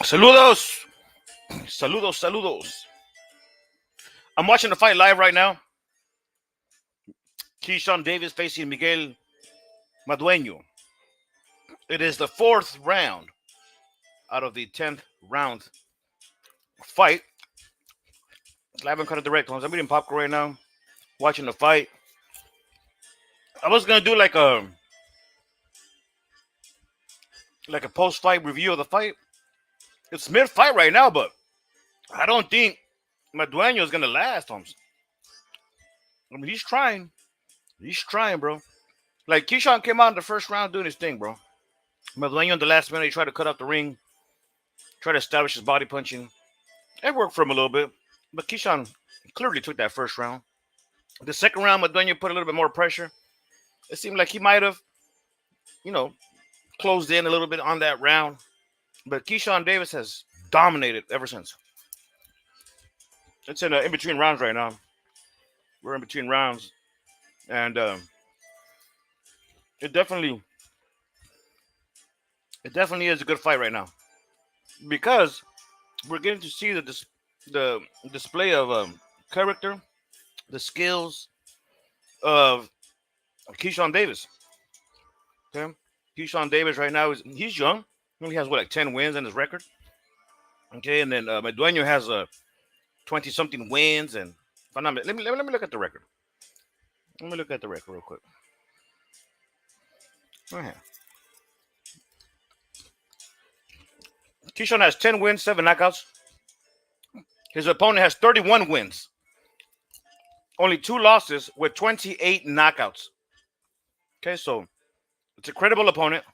Saludos, saludos, saludos. I'm watching the fight live right now. Keyshawn Davis facing Miguel Madueno. It is the fourth round out of the 10th round fight. It's live and kind of direct. I'm eating popcorn right now, watching the fight. I was gonna do like a post fight review of the fight. It's mid fight right now, but I don't think Madueno is gonna last, Holmes. I mean, he's trying. He's trying, bro. Like Keyshawn came out in the first round doing his thing, bro. Madueno in the last minute, he tried to cut out the ring, tried to establish his body punching. It worked for him a little bit, but Keyshawn clearly took that first round. The second round, Madueno put a little bit more pressure. It seemed like he might have, you know, closed in a little bit on that round, but Keyshawn Davis has dominated ever since. It's in between rounds right now. We're in between rounds, and it definitely it definitely is a good fight right now because we're getting to see the display of character, the skills of Keyshawn Davis. Okay, Keyshawn Davis right now he's young. He only has what like 10 wins in his record. Okay, and then Madueno has 20 something wins, and if I'm not, let me look at the record. Let me look at the record real quick. Right here. Keyshawn has 10 wins, 7 knockouts. His opponent has 31 wins, only 2 losses with 28 knockouts. Okay, so it's a credible opponent.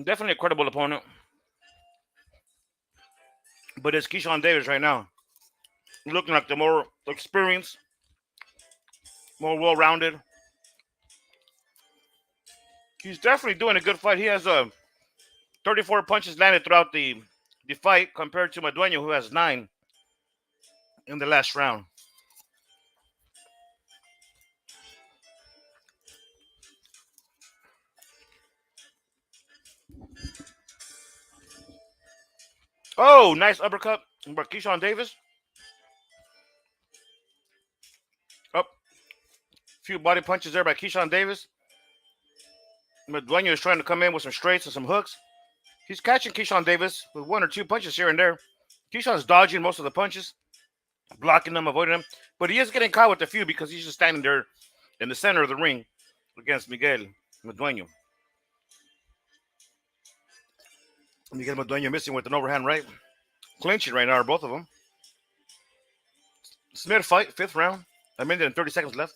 Definitely a credible opponent. But it's Keyshawn Davis right now, looking like the more experienced, more well-rounded. He's definitely doing a good fight. He has 34 punches landed throughout the fight compared to Madueno, who has 9 in the last round. Oh, nice uppercut by Keyshawn Davis. Up, few body punches there by Keyshawn Davis. Madueno is trying to come in with some straights and some hooks. He's catching Keyshawn Davis with 1 or 2 punches here and there. Keyshawn's dodging most of the punches, blocking them, avoiding them. But he is getting caught with a few because he's just standing there in the center of the ring against Miguel Madueno. Miguel Madueno missing with an overhand right. Clinching right now are both of them. Smith fight, fifth round. A minute and 30 seconds left.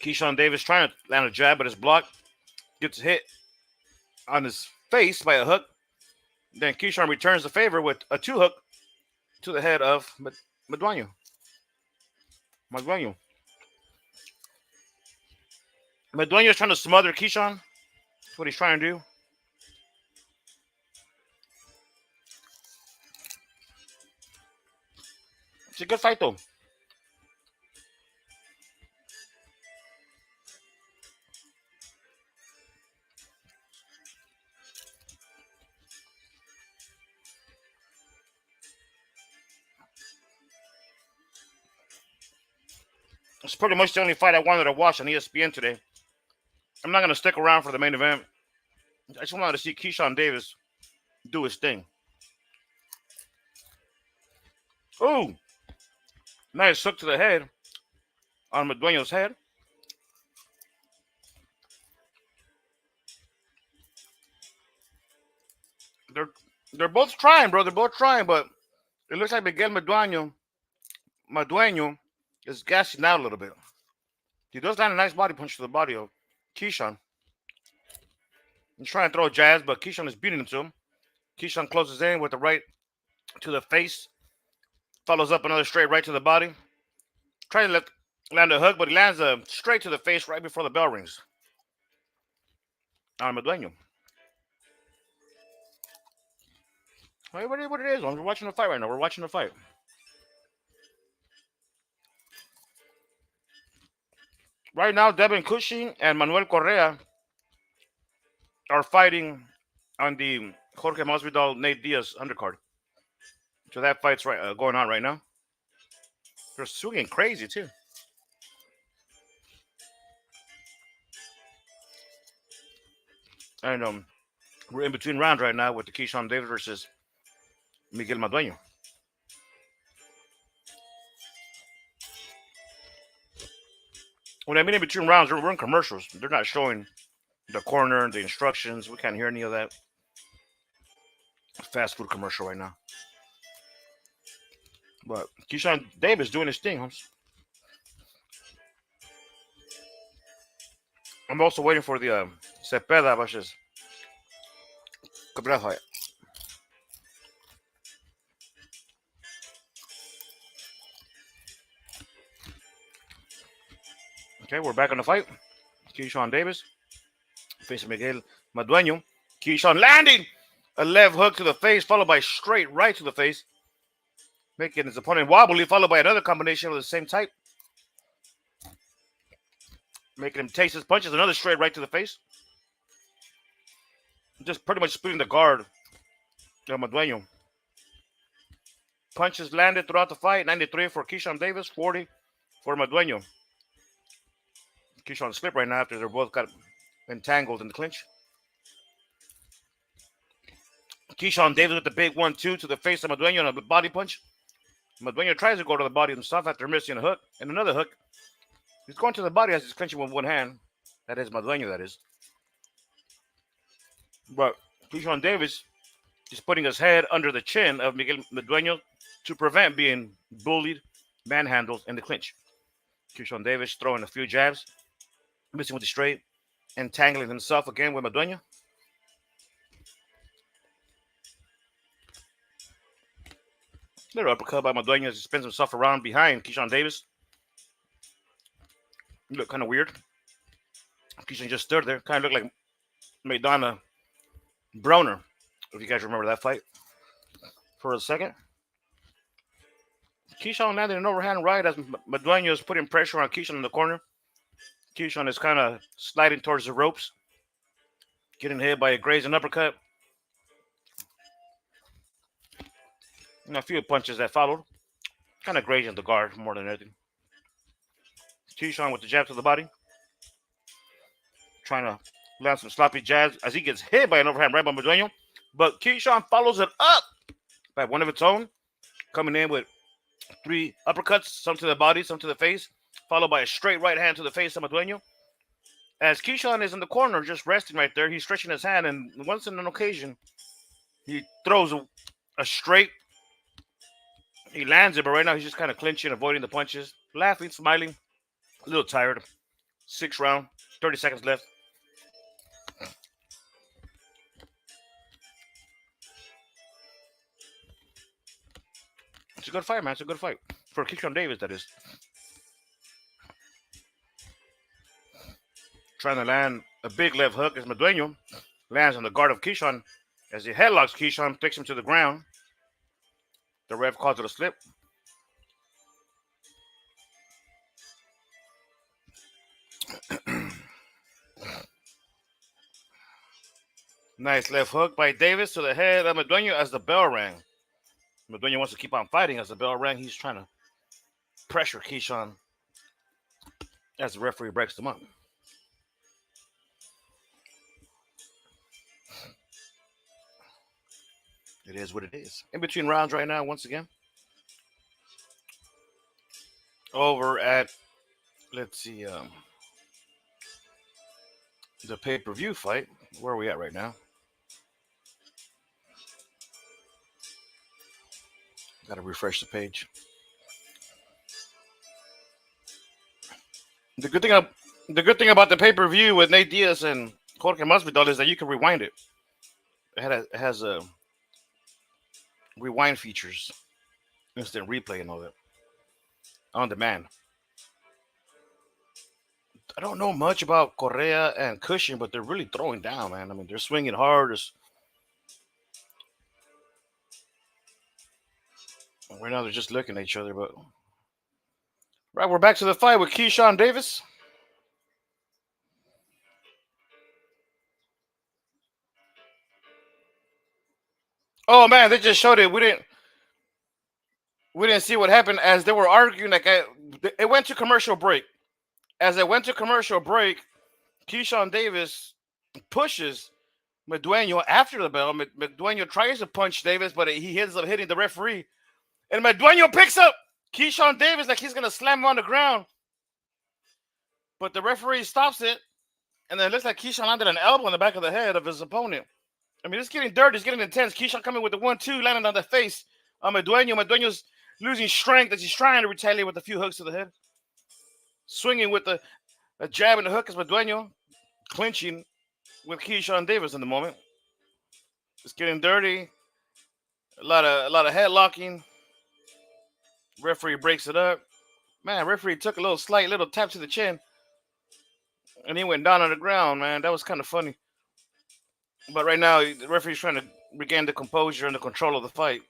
Keyshawn Davis trying to land a jab, but it's blocked. Gets hit on his face by a hook. Then Keyshawn returns the favor with a 2 hook to the head of Madueno. Madueno. Madueno is trying to smother Keyshawn. That's what he's trying to do. It's a good fight, though. It's pretty much the only fight I wanted to watch on ESPN today. I'm not going to stick around for the main event. I just wanted to see Keyshawn Davis do his thing. Ooh, nice hook to the head on Madueno's head. They're they're both trying, bro. They're both trying, but it looks like Miguel Madueno is gassing out a little bit. He does land a nice body punch to the body of Keyshawn. He's trying to throw jabs, but Keyshawn is beating him to him. Keyshawn closes in with the right to the face, follows up another straight right to the body. Trying to land a hook, but he lands a straight to the face right before the bell rings on Madueno. Hey, what it is? We're watching the fight right now. We're watching the fight. Right now, Devin Cushing and Manuel Correa are fighting on the Jorge Masvidal Nate Diaz undercard. So that fight's right going on right now. They're swinging crazy too. And we're in between rounds right now with the Keyshawn Davis versus Miguel Madueno. When I mean in between rounds, we're in commercials. They're not showing the corner, the instructions. We can't hear any of that. Fast food commercial right now. But Keyshawn Davis doing his thing, Holmes. I'm also waiting for the Cepeda versus Cabrera fight. Okay, we're back on the fight. Keyshawn Davis facing Miguel Madueno. Keyshawn landing a left hook to the face, followed by straight right to the face, making his opponent wobbly, followed by another combination of the same type, making him taste his punches. Another straight right to the face. Just pretty much splitting the guard of Madueno. Punches landed throughout the fight. 93 for Keyshawn Davis, 40 for Madueno. Keyshawn slipped right now after they both got entangled in the clinch. Keyshawn Davis with the big 1-2 to the face of Madueno and a body punch. Madueno tries to go to the body himself after missing a hook and another hook. He's going to the body as he's clinching with one hand. That is Madueno, that is. But Keyshawn Davis is putting his head under the chin of Miguel Madueno to prevent being bullied, manhandled in the clinch. Keyshawn Davis throwing a few jabs, missing with the straight, entangling himself again with Madueno. Little uppercut by Madueno as he spins himself around behind Keyshawn Davis. Look kind of weird. Keyshawn just stood there. Kind of looked like Maidana Broner, if you guys remember that fight. For a second. Keyshawn landed an overhand right as Madueno is putting pressure on Keyshawn in the corner. Keyshawn is kind of sliding towards the ropes. Getting hit by a grazing uppercut. And a few punches that followed. Kind of grazing the guard more than anything. Keyshawn with the jab to the body. Trying to land some sloppy jabs as he gets hit by an overhand right by Madueno. But Keyshawn follows it up by one of its own. Coming in with 3 uppercuts, some to the body, some to the face. Followed by a straight right hand to the face of Madueno. As Keyshawn is in the corner, just resting right there, he's stretching his hand, and once in an occasion, he throws a straight. He lands it, but right now he's just kind of clinching, avoiding the punches, laughing, smiling, a little tired. 6th round, 30 seconds left. It's a good fight, man. It's a good fight. For Keyshawn Davis, that is. Trying to land a big left hook as Madueno lands on the guard of Keyshawn. As he headlocks Keyshawn, takes him to the ground. The ref calls it a slip. Nice left hook by Davis to the head of Madueno as the bell rang. Madueno wants to keep on fighting as the bell rang. He's trying to pressure Keyshawn as the referee breaks them up. It is what it is. In between rounds right now, once again. Over at, let's see, the pay-per-view fight. Where are we at right now? Got to refresh the page. The good thing about the pay-per-view with Nate Diaz and Jorge Masvidal is that you can rewind it. It has a rewind features, instant replay, and all that on demand. I don't know much about Correa and Cushing, but they're really throwing down, man. I mean, they're swinging hard. Right now, they're just looking at each other. But right, we're back to the fight with Keyshawn Davis. Oh man, they just showed it. We didn't see what happened as they were arguing. It went to commercial break. As it went to commercial break, Keyshawn Davis pushes Madueno after the bell. Madueno tries to punch Davis, but he ends up hitting the referee. And Madueno picks up Keyshawn Davis like he's gonna slam him on the ground, but the referee stops it, and then it looks like Keyshawn landed an elbow in the back of the head of his opponent. I mean, it's getting dirty, it's getting intense. Keyshawn coming with the 1-2, landing on the face on Madueno. Madueno's losing strength as he's trying to retaliate with a few hooks to the head, swinging with a jab and a hook as Madueno clinching with Keyshawn Davis in the moment. It's getting dirty. A lot of headlocking. Referee breaks it up. Man, referee took a slight little tap to the chin, and he went down on the ground. Man, that was kind of funny. But right now, the referee's trying to regain the composure and the control of the fight.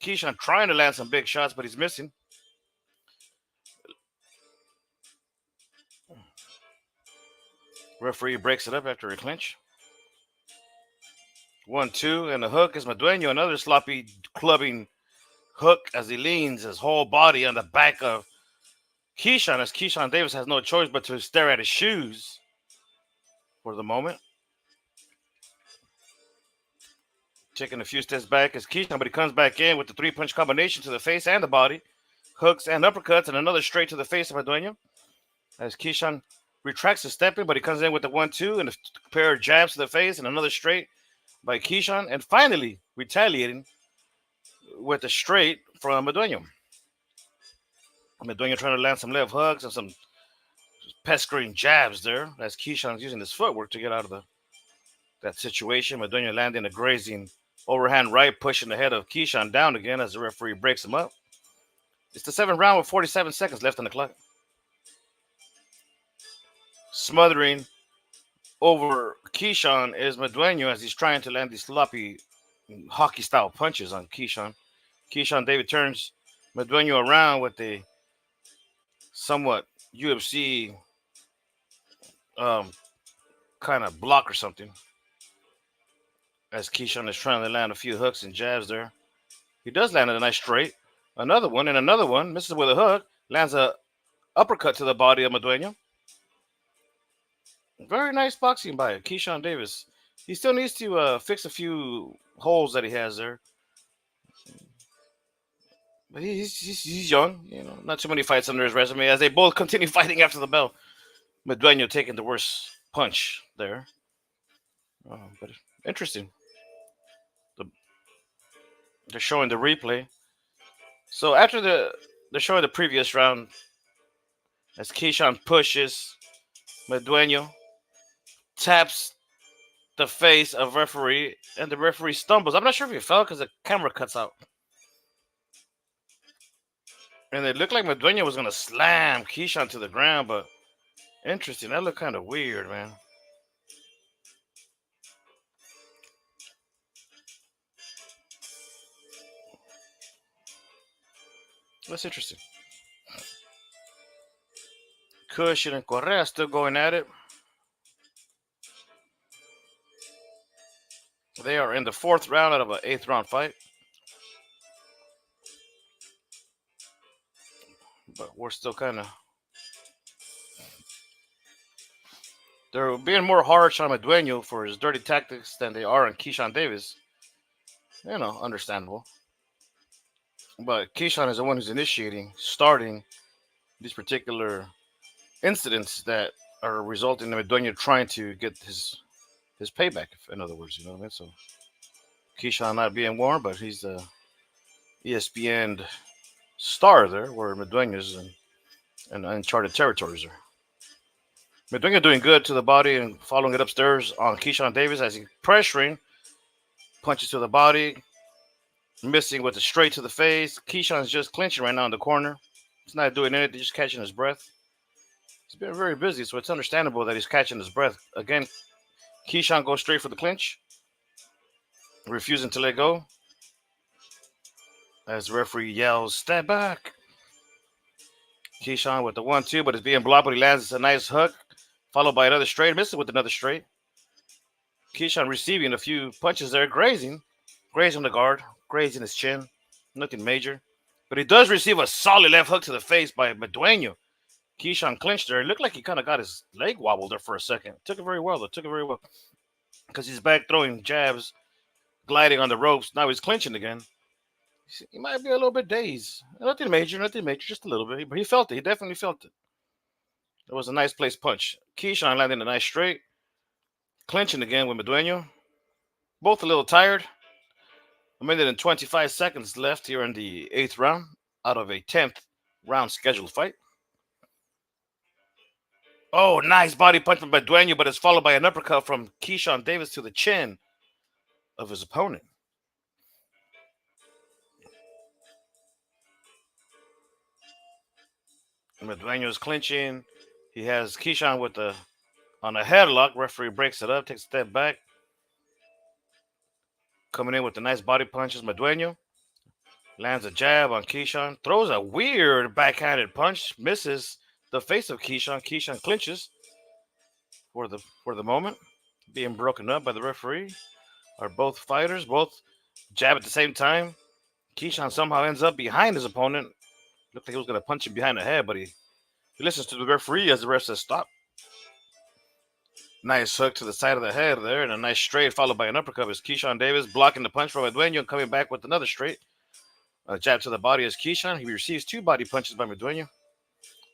Keyshawn trying to land some big shots, but he's missing. Referee breaks it up after a clinch. 1-2, and the hook is Madueno. Another sloppy clubbing hook as he leans his whole body on the back of Keyshawn, as Keyshawn Davis has no choice but to stare at his shoes for the moment. Taking a few steps back as Keyshawn, but he comes back in with the 3-punch combination to the face and the body. Hooks and uppercuts, and another straight to the face of Madueno. As Keyshawn retracts his stepping, but he comes in with the 1-2 and a pair of jabs to the face and another straight by Keyshawn, and finally retaliating with a straight from Madueno. Madueno trying to land some left hooks and some pestering jabs there as Keyshawn's using his footwork to get out of that situation. Madueno landing a grazing overhand right, pushing the head of Keyshawn down again as the referee breaks him up. It's the 7th round with 47 seconds left on the clock. Smothering over Keyshawn is Madueno as he's trying to land these sloppy hockey-style punches on Keyshawn. Keyshawn David turns Madueno around with a somewhat UFC kind of block or something, as Keyshawn is trying to land a few hooks and jabs there. He does land a nice straight. Another one and another one. Misses with a hook. Lands a uppercut to the body of Madueno. Very nice boxing by Keyshawn Davis. He still needs to fix a few holes that he has there. But he's young, not too many fights under his resume as they both continue fighting after the bell. Madueno taking the worst punch there. But interesting. They're showing the replay. So after they're showing the previous round, as Keyshawn pushes, Madueno taps the face of referee, and the referee stumbles. I'm not sure if he fell because the camera cuts out. And it looked like Madueno was going to slam Keyshawn to the ground, but interesting. That looked kind of weird, man. That's interesting. Cushion and Correa still going at it. They are in the 4th round out of an 8th round fight. But we're still kind of... They're being more harsh on Madueno for his dirty tactics than they are on Keyshawn Davis. Understandable. But Keyshawn is the one who's starting these particular incidents that are resulting in Madueno trying to get his payback, in other words, you know what I mean? So Keyshawn not being warned, but he's the ESPN star there, where Madueno's in uncharted territories there. Madueno doing good to the body and following it upstairs on Keyshawn Davis as he's pressuring, punches to the body, missing with a straight to the face. Keyshawn's just clinching right now in the corner. He's not doing anything, just catching his breath. He's been very busy, so it's understandable that he's catching his breath. Again, Keyshawn goes straight for the clinch, refusing to let go. As the referee yells, "Step back." Keyshawn with the 1-2, but it's being blocked, but he lands a nice hook, followed by another straight, misses with another straight. Keyshawn receiving a few punches there, grazing Grazing the guard, grazing his chin. Nothing major. But he does receive a solid left hook to the face by Madueno. Keyshawn clinched there. It looked like he kind of got his leg wobbled there for a second. Took it very well, though. Took it very well. Because he's back throwing jabs, gliding on the ropes. Now he's clinching again. He might be a little bit dazed. Nothing major, just a little bit. But he felt it. He definitely felt it. It was a nice place punch. Keyshawn landing a nice straight. Clinching again with Madueno. Both a little tired. A minute and 25 seconds left here in the 8th round out of a 10th round scheduled fight. Oh, nice body punch from Madueno, but it's followed by an uppercut from Keyshawn Davis to the chin of his opponent. Madueno is clinching. He has Keyshawn on a headlock. Referee breaks it up, takes a step back. Coming in with the nice body punches. Madueno lands a jab on Keyshawn. Throws a weird backhanded punch. Misses the face of Keyshawn. Keyshawn clinches for the moment. Being broken up by the referee. Are both fighters. Both jab at the same time. Keyshawn somehow ends up behind his opponent. Looked like he was going to punch him behind the head, but he listens to the referee as the ref says stop. Nice hook to the side of the head there, and a nice straight followed by an uppercut as Keyshawn Davis blocking the punch from Madueno and coming back with another straight. A jab to the body as Keyshawn. He receives 2 body punches by Madueno.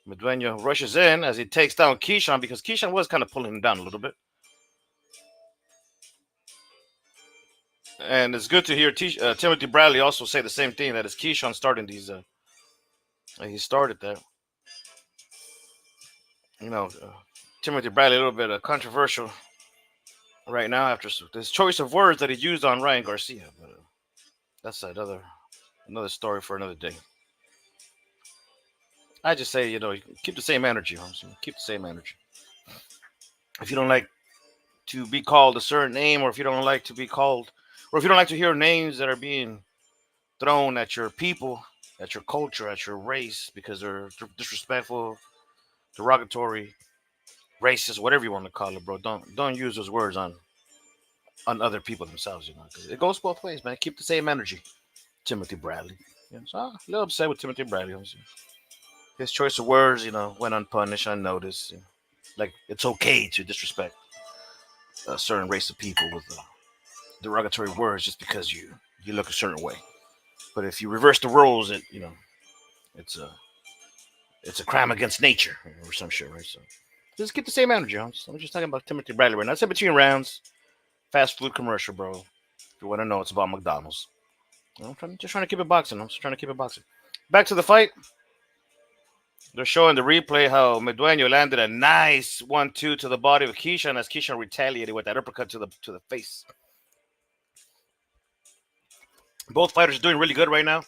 Madueno rushes in as he takes down Keyshawn because Keyshawn was kind of pulling him down a little bit. And it's good to hear Timothy Bradley also say the same thing, that it's Keyshawn starting these. He started that. Timothy Bradley, a little bit controversial right now after this choice of words that he used on Ryan Garcia. But that's another story for another day. I just say, keep the same energy, Holmes. Keep the same energy. If you don't like to be called a certain name, or if you don't like to be called, or if you don't like to hear names that are being thrown at your people, at your culture, at your race, because they're disrespectful, derogatory, racist, whatever you want to call it, bro. Don't use those words on other people themselves, because it goes both ways, man. Keep the same energy. Timothy Bradley. So I'm a little upset with Timothy Bradley. His choice of words, went unpunished, unnoticed. Like it's okay to disrespect a certain race of people with derogatory words just because you look a certain way. But if you reverse the roles, it's a crime against nature or some shit, right? So just keep the same energy, Holmes. I'm just talking about Timothy Bradley right now. It's in between rounds. Fast food commercial, bro. If you want to know, it's about McDonald's. I'm just trying to keep it boxing. Back to the fight. They're showing the replay how Madueno landed a nice 1-2 to the body of Keyshawn as Keyshawn retaliated with that uppercut to the face. Both fighters are doing really good right now.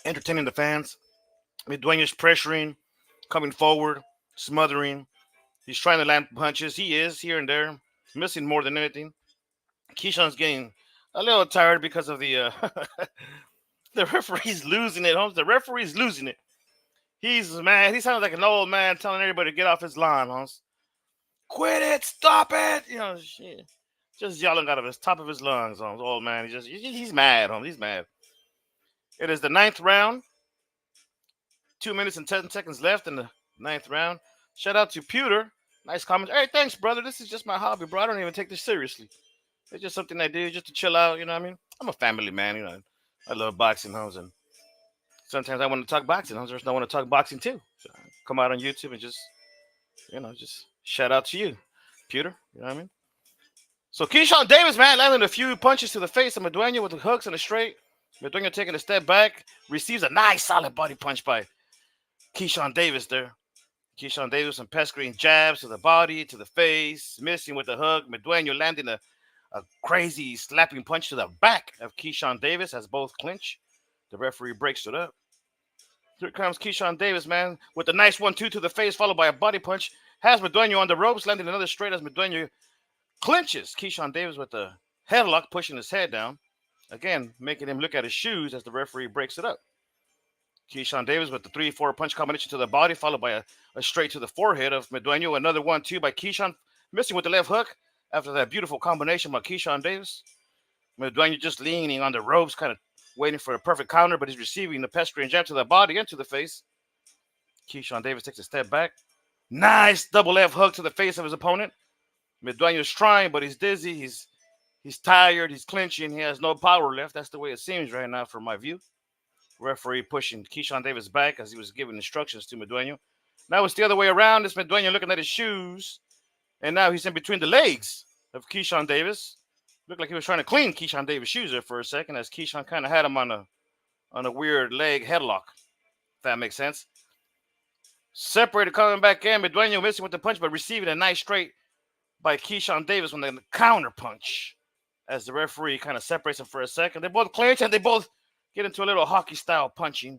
Entertaining the fans. Madueno's pressuring, coming forward, smothering. He's trying to land punches. He is here and there, missing more than anything. Keyshawn's getting a little tired because of the the referee's losing it, Holmes. The referee's losing it. He's mad. He sounds like an old man telling everybody to get off his lawn, Holmes. Quit it! Stop it! Shit. Just yelling out of his top of his lungs, Holmes. Old man. He's mad, Holmes. He's mad. It is the 9th round. 2 minutes and 10 seconds left in the 9th round. Shout out to Pewter. Nice comment. Hey, thanks, brother. This is just my hobby, bro. I don't even take this seriously. It's just something I do just to chill out. You know what I mean? I'm a family man. I love boxing, Holmes, and sometimes I want to talk boxing. I just don't want to talk boxing too. So I come out on YouTube and just shout out to you, Pewter. You know what I mean? So Keyshawn Davis, man, landing a few punches to the face of Madueno with the hooks and a straight. Madueno taking a step back, receives a nice solid body punch by Keyshawn Davis there. Keyshawn Davis and pestering jabs to the body, to the face, missing with the hook. Madueno landing a crazy slapping punch to the back of Keyshawn Davis as both clinch. The referee breaks it up. Here comes Keyshawn Davis, man, with a nice 1-2 to the face, followed by a body punch. Has Madueno on the ropes, landing another straight as Madueno clinches Keyshawn Davis with the headlock, pushing his head down. Again, making him look at his shoes as the referee breaks it up. Keyshawn Davis with the 3-4 punch combination to the body, followed by a straight to the forehead of Madueno. Another 1-2 by Keyshawn, missing with the left hook after that beautiful combination by Keyshawn Davis. Madueno just leaning on the ropes, kind of waiting for a perfect counter, but he's receiving the pestering jab to the body and to the face. Keyshawn Davis takes a step back. Nice double left hook to the face of his opponent. Madueno's trying, but he's dizzy. He's tired. He's clinching. He has no power left. That's the way it seems right now from my view. Referee pushing Keyshawn Davis back as he was giving instructions to Madueno. Now it's the other way around. It's Madueno looking at his shoes, and now he's in between the legs of Keyshawn Davis. Looked like he was trying to clean Keyshawn Davis' shoes there for a second, as Keyshawn kind of had him on a weird leg headlock. If that makes sense. Separated, coming back in. Madueno missing with the punch, but receiving a nice straight by Keyshawn Davis with the counter punch. As the referee kind of separates them for a second, they both clinch and they both get into a little hockey-style punching,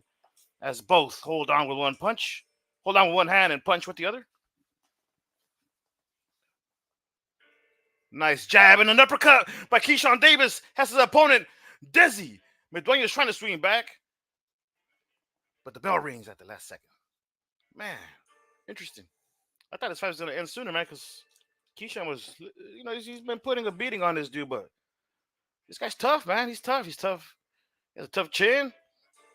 as both hold on with one hand and punch with the other. Nice jab and an uppercut by Keyshawn Davis. Has his opponent dizzy. Madueno is trying to swing back, but the bell rings at the last second. Man, interesting. I thought this fight was going to end sooner, man, because Keyshawn was, he's been putting a beating on this dude, but this guy's tough, man. He's tough. He has a tough chin.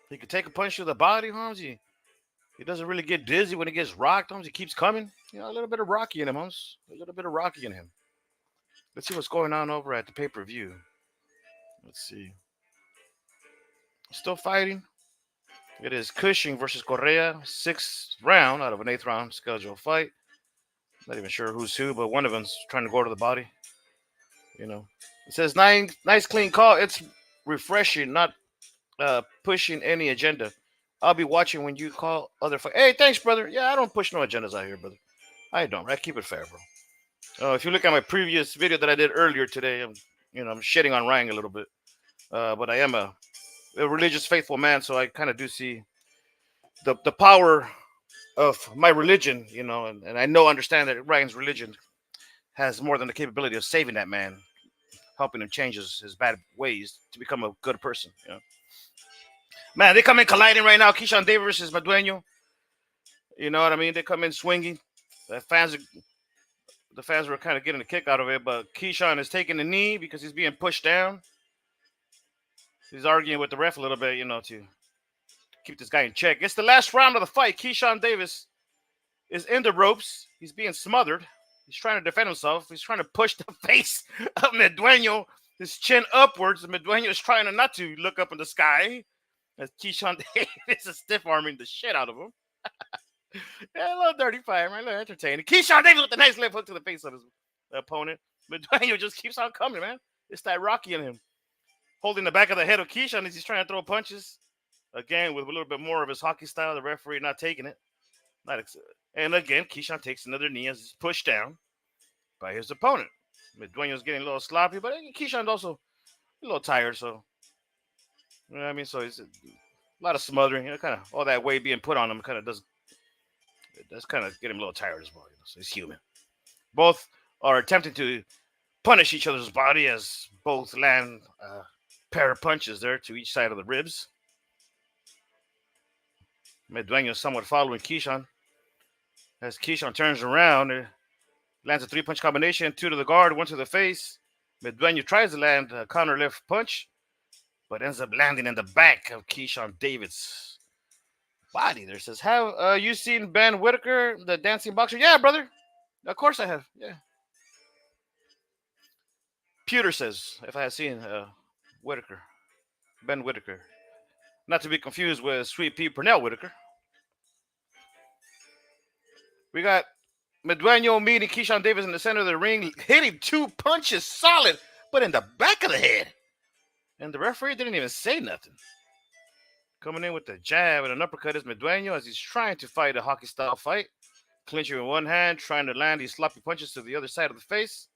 He can take a punch to the body, Holmes. He doesn't really get dizzy when he gets rocked, Holmes. He keeps coming. A little bit of Rocky in him, Holmes. A little bit of Rocky in him. Let's see what's going on over at the pay-per-view. Let's see. Still fighting. It is Cushing versus Correa. 6th round out of an 8th round scheduled fight. Not even sure who's who, but one of them's trying to go to the body. It says nice clean call. It's refreshing, not pushing any agenda. I'll be watching when you call other fight. Hey, thanks, brother. Yeah, I don't push no agendas out here, brother. I don't. I keep it fair, bro. If you look at my previous video that I did earlier today, I'm shitting on Ryan a little bit. But I am a religious, faithful man, so I kind of do see the power of my religion, and I understand that Ryan's religion has more than the capability of saving that man, helping him change his bad ways to become a good person. Man, they come in colliding right now. Keyshawn Davis versus Madueno. You know what I mean? They come in swinging. The fans were kind of getting a kick out of it, but Keyshawn is taking the knee because he's being pushed down. He's arguing with the ref a little bit, to keep this guy in check. It's the last round of the fight. Keyshawn Davis is in the ropes. He's being smothered. He's trying to defend himself. He's trying to push the face of Madueno, his chin upwards. Madueno is trying not to look up in the sky, as Keyshawn Davis is stiff-arming the shit out of him. Yeah, a little dirty fight, man. A little entertaining. Keyshawn Davis with a nice left hook to the face of his opponent. Madueno just keeps on coming, man. It's that Rocky in him. Holding the back of the head of Keyshawn as he's trying to throw punches. Again, with a little bit more of his hockey style. The referee not taking it. And again, Keyshawn takes another knee as he's pushed down by his opponent. Madueno's getting a little sloppy, but Keyshawn's also a little tired, so. You know what I mean? So it's a lot of smothering. Kind of all that weight being put on him kind of does kind of get him a little tired as well. So he's human. Both are attempting to punish each other's body as both land a pair of punches there to each side of the ribs. Madueno somewhat following Keyshawn. As Keyshawn turns around, lands a 3-punch combination, 2 to the guard, 1 to the face. Madueno tries to land a counter left punch, but ends up landing in the back of Keyshawn Davis' body. There says, have you seen Ben Whitaker, the dancing boxer? Yeah, brother. Of course I have. Yeah. Pewter says, if I had seen Whitaker, Ben Whitaker. Not to be confused with Sweet Pea Purnell Whitaker. We got Madueno meeting Keyshawn Davis in the center of the ring, hitting 2 punches solid, but in the back of the head. And the referee didn't even say nothing. Coming in with the jab and an uppercut is Madueno as he's trying to fight a hockey-style fight. Clinching with one hand, trying to land these sloppy punches to the other side of the face.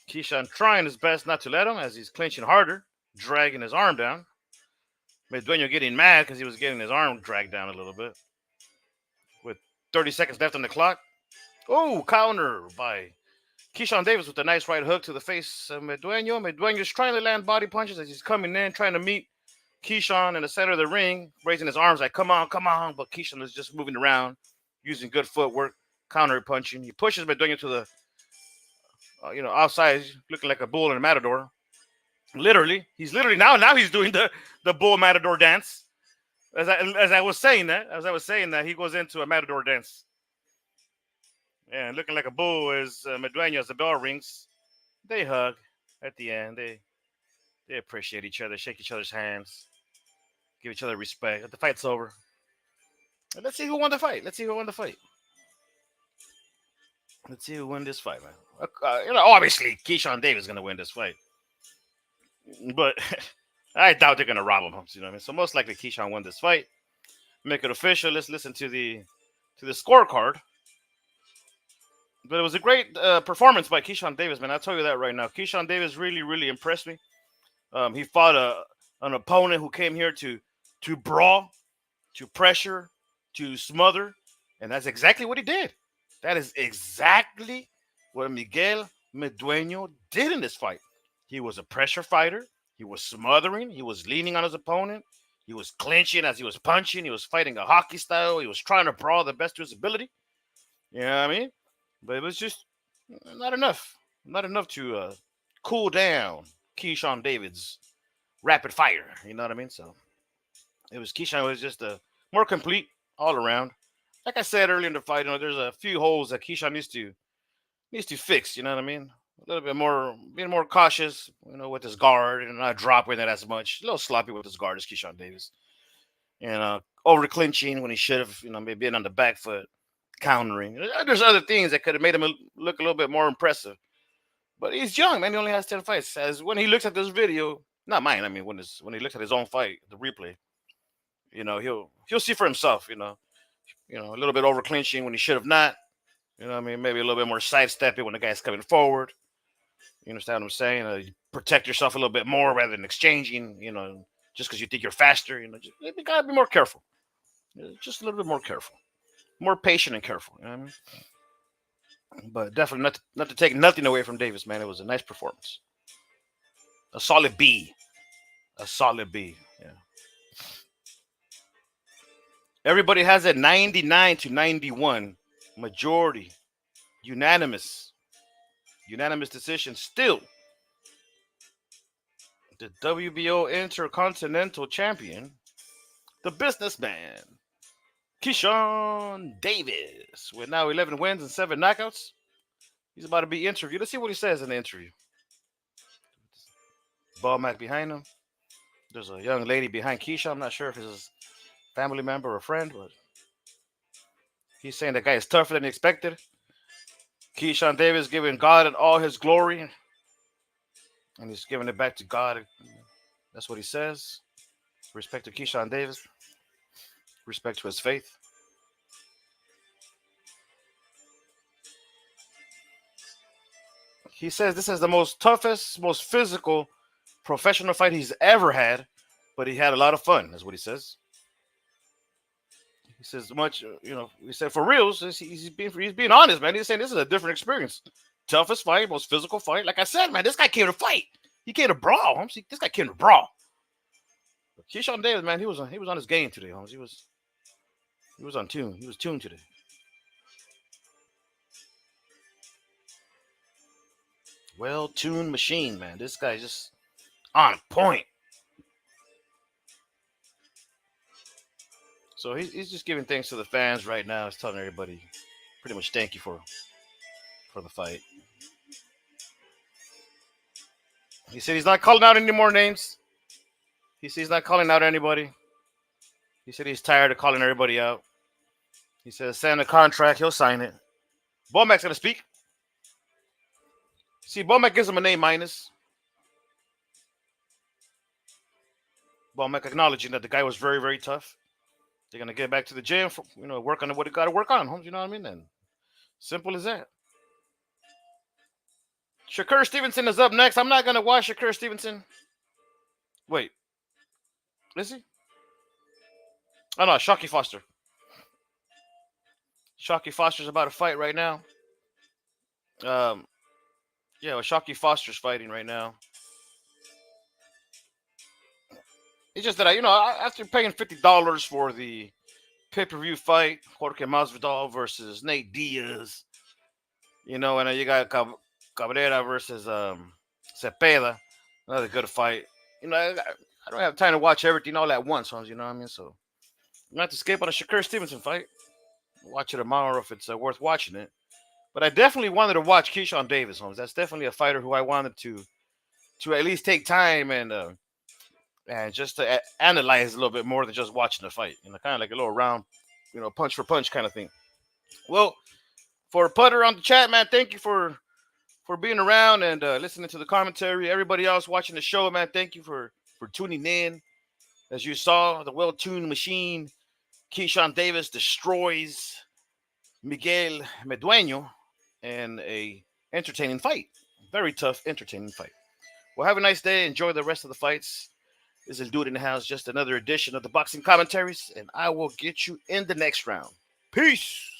Keyshawn trying his best not to let him as he's clinching harder, dragging his arm down. Madueno getting mad because he was getting his arm dragged down a little bit. With 30 seconds left on the clock. Oh, counter by Keyshawn Davis with a nice right hook to the face of Madueno. Madueno's trying to land body punches as he's coming in, trying to meet Keyshawn in the center of the ring, raising his arms like, come on, come on. But Keyshawn is just moving around, using good footwork, counter punching. He pushes Madueno to the, outside, looking like a bull in a matador. Literally, he's literally now he's doing the bull matador dance. As I was saying that he goes into a matador dance and looking like a bull as Medueno as the bell rings. They hug at the end. They appreciate each other, shake each other's hands, give each other respect. The fight's over. Let's see who won the fight. Let's see who won the fight. Let's see who won this fight, man. Obviously, Keyshawn Davis is gonna win this fight, but I doubt they're gonna rob him. You know what I mean? So most likely, Keyshawn won this fight. Make it official. Let's listen to the scorecard. But it was a great performance by Keyshawn Davis, man. I'll tell you that right now. Keyshawn Davis really, really impressed me. He fought an opponent who came here to brawl, to pressure, to smother, and that's exactly what he did. That is exactly what Miguel Madueno did in this fight. He was a pressure fighter. He was smothering. He was leaning on his opponent. He was clinching as he was punching. He was fighting a hockey style. He was trying to brawl the best of his ability. You know what I mean? But it was just not enough. Not enough to cool down Keyshawn David's rapid fire. You know what I mean? So Keyshawn was just a more complete all around. Like I said earlier in the fight, there's a few holes that Keyshawn needs to fix. You know what I mean? A little bit more, being more cautious, with his guard and not dropping it as much. A little sloppy with his guard is Keyshawn Davis, and over clinching when he should have, maybe been on the back foot, countering. There's other things that could have made him look a little bit more impressive. But he's young, man. He only has 10 fights. As when he looks at this video, not mine. I mean, when he looks at his own fight, the replay, he'll see for himself. A little bit over clinching when he should have not. You know what I mean? Maybe a little bit more sidestepping when the guy's coming forward. You understand what I'm saying? You protect yourself a little bit more rather than exchanging, just because you think you're faster. You got to be more careful. Just a little bit more careful. More patient and careful. You know what I mean? But definitely not to take nothing away from Davis, man. It was a nice performance. A solid B. A solid B. Yeah. Everybody has a 99-91 majority, unanimous decision. Still, the WBO Intercontinental Champion, the businessman, Keyshawn Davis, with now 11 wins and 7 knockouts. He's about to be interviewed. Let's see what he says in the interview. Ball Mac behind him. There's a young lady behind Keyshawn. I'm not sure if it's his family member or friend, but he's saying the guy is tougher than expected. Keyshawn Davis giving God and all his glory, and he's giving it back to God. That's what he says. Respect to Keyshawn Davis. Respect to his faith. He says this is the most toughest, most physical professional fight he's ever had, but he had a lot of fun. That's what he says. He says much, he said for reals, he's being honest, man. He's saying this is a different experience. Toughest fight, most physical fight. Like I said, man, this guy came to fight. He came to brawl, Holmes. This guy came to brawl. But Keyshawn Davis, man, he was on his game today, Holmes. He was on tune. He was tuned today. Well-tuned machine, man. This guy's just on point. So he's just giving thanks to the fans right now. He's telling everybody pretty much thank you for the fight. He said he's not calling out any more names. He said he's not calling out anybody. He said he's tired of calling everybody out. He said sign the contract, he'll sign it. Bomac's gonna speak. See, Bomac gives him an A minus. Bomac acknowledging that the guy was very, very tough. They're gonna get back to the gym, for, work on what they got to work on, Holmes. You know what I mean? And simple as that. Shakur Stevenson is up next. I'm not gonna watch Shakur Stevenson. Wait, is he? Oh no, Shockey Foster. Shockey Foster's about to fight right now. Shockey Foster's fighting right now. It's just that after paying $50 for the pay-per-view fight, Jorge Masvidal versus Nate Diaz, and you got Cabrera versus Cepeda. Another good fight. I don't have time to watch everything all at once, Holmes. You know what I mean? So I'm gonna have to skip on a Shakur Stevenson fight. Watch it tomorrow if it's worth watching it. But I definitely wanted to watch Keyshawn Davis, Holmes. That's definitely a fighter who I wanted to at least take time and just to analyze a little bit more than just watching the fight. Kind of like a little round, punch for punch kind of thing. Well, for Putter on the chat, man, thank you for being around and listening to the commentary. Everybody else watching the show, man, thank you for tuning in. As you saw, the well-tuned machine, Keyshawn Davis destroys Miguel Madueno in a entertaining fight. Very tough, entertaining fight. Well, have a nice day. Enjoy the rest of the fights. This is Dude in the House, just another edition of the Boxing Commentaries, and I will get you in the next round. Peace.